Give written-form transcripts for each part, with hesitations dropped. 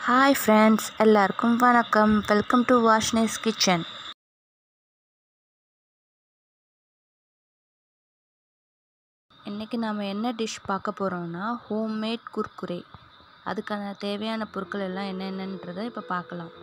Hi friends, எல்லாருக்கும் வணக்கம். Welcome to Vashni's kitchen. இன்னைக்கு நாம என்ன டிஷ் பார்க்க போறோம்னா ஹோம்மேட் குர்குரே. அதுக்கான தேவையான பொருட்கள் எல்லாம் என்னென்னன்றதை இப்ப பார்க்கலாம்.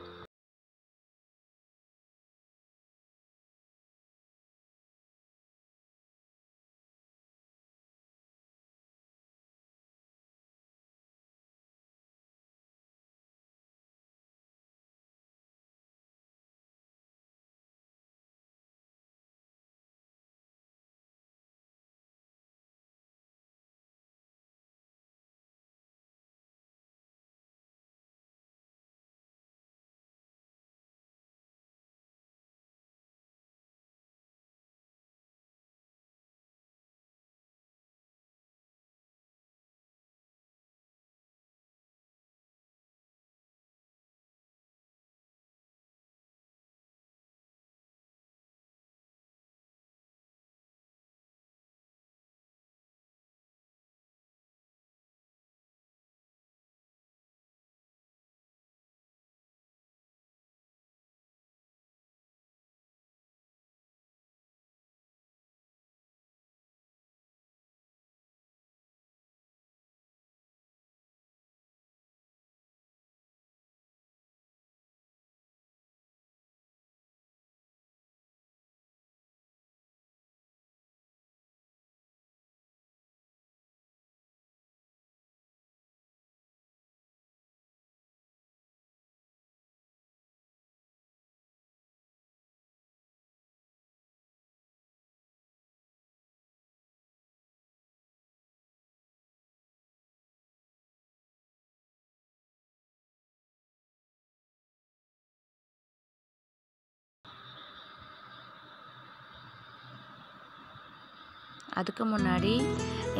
அதுக்கு முன்னாடி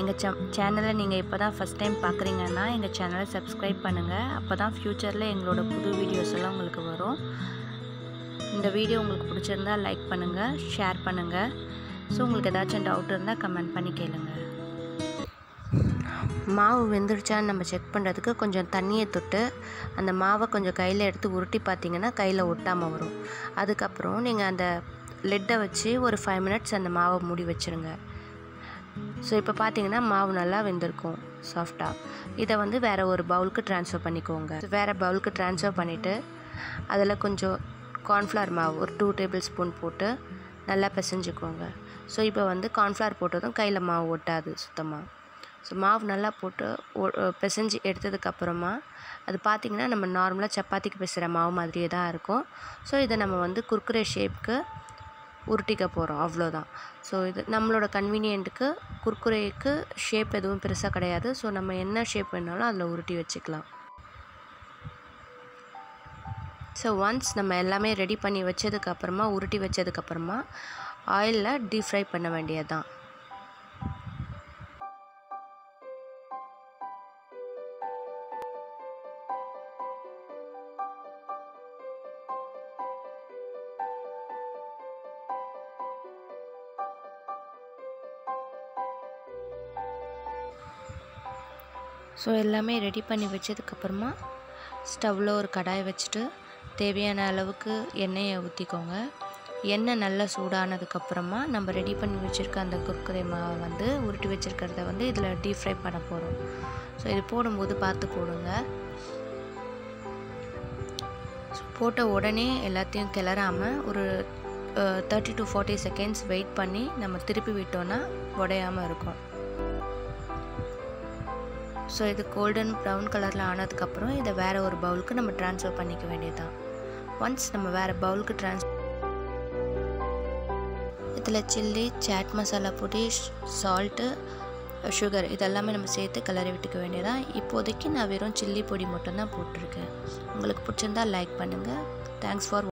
எங்கள் சேனலை நீங்கள் இப்போ தான் ஃபஸ்ட் டைம் பார்க்குறீங்கன்னா எங்கள் சேனலை சப்ஸ்கிரைப் பண்ணுங்கள். அப்போ தான் ஃப்யூச்சரில் எங்களோட புது வீடியோஸ் எல்லாம் உங்களுக்கு வரும். இந்த வீடியோ உங்களுக்கு பிடிச்சிருந்தா லைக் பண்ணுங்கள், ஷேர் பண்ணுங்கள். ஸோ உங்களுக்கு ஏதாச்சும் டவுட் இருந்தால் கமெண்ட் பண்ணி கேளுங்க. மாவு வெந்துருச்சான்னு நம்ம செக் பண்ணுறதுக்கு கொஞ்சம் தண்ணியை தொட்டு அந்த மாவை கொஞ்சம் கையில் எடுத்து உருட்டி பார்த்தீங்கன்னா கையில் ஒட்டாமல் வரும். அதுக்கப்புறம் நீங்கள் அந்த லெட்டை வச்சு ஒரு 5 மினிட்ஸ் அந்த மாவை மூடி வச்சுருங்க. ஸோ இப்போ பார்த்தீங்கன்னா மாவு நல்லா வெந்திருக்கும் சாஃப்டாக. இதை வந்து வேறு ஒரு பவுலுக்கு ட்ரான்ஸ்ஃபர் பண்ணிக்கோங்க. வேறு பவுலுக்கு ட்ரான்ஸ்ஃபர் பண்ணிவிட்டு அதில் கொஞ்சம் கார்ன்ஃப்ளவர் மாவு ஒரு 2 டேபிள் ஸ்பூன் போட்டு நல்லா பிசைஞ்சுக்கோங்க. ஸோ இப்போ வந்து கார்ன்ஃப்ளவர் போட்டதும் கையில் மாவு ஒட்டாது சுத்தமாக. ஸோ மாவு நல்லா போட்டு பிசைஞ்சு எடுத்ததுக்கப்புறமா அது பார்த்திங்கன்னா நம்ம நார்மலாக சப்பாத்திக்கு பிசைகிற மாவு மாதிரியே தான் இருக்கும். ஸோ இதை நம்ம வந்து குர்குரே ஷேப்க்கு உருட்டிக்க போகிறோம், அவ்வளோதான். ஸோ இது நம்மளோட கன்வீனியன்ட்டுக்கு குர்குரேக்கு ஷேப் எதுவும் பெருசாக கிடையாது. ஸோ நம்ம என்ன ஷேப் வேணாலும் அதில் உருட்டி வச்சுக்கலாம். ஸோ ஒன்ஸ் நம்ம எல்லாமே ரெடி பண்ணி வச்சதுக்கப்புறமா உருட்டி வச்சதுக்கப்புறமா ஆயிலில் டீப் ஃப்ரை பண்ண வேண்டியது தான். ஸோ எல்லாமே ரெடி பண்ணி வச்சதுக்கப்புறமா ஸ்டவ்வில் ஒரு கடாயை வச்சுட்டு தேவையான அளவுக்கு எண்ணெயை ஊற்றிக்கோங்க. எண்ணெய் நல்லா சூடானதுக்கப்புறமா நம்ம ரெடி பண்ணி வச்சுருக்க அந்த குர்குரே மாவை வந்து உருட்டி வச்சுருக்கிறத வந்து இதில் டீப் ஃப்ரை பண்ண போகிறோம். ஸோ இது போடும்போது பார்த்து போடுங்க. ஸோ போட்ட உடனே எல்லாத்தையும் கிளறாமல் ஒரு 30 to 40 செகண்ட்ஸ் வெயிட் பண்ணி நம்ம திருப்பி விட்டோன்னா உடையாமல் இருக்கும். ஸோ இது கோல்டன் ப்ரௌன் கலரில் ஆனதுக்கப்புறம் இதை வேறு ஒரு பவுலுக்கு நம்ம ட்ரான்ஸ்ஃபர் பண்ணிக்க வேண்டியதுதான். ஒன்ஸ் நம்ம வேறு பவுலுக்கு இதில் சில்லி, சாட் மசாலா பொடி, சால்ட்டு, சுகர் இதெல்லாமே நம்ம சேர்த்து கிளறி விட்டுக்க வேண்டியதான். இப்போதைக்கு நான் வெறும் சில்லி பொடி மட்டும்தான் போட்டிருக்கேன். உங்களுக்கு பிடிச்சிருந்தா லைக் பண்ணுங்கள். Thanks for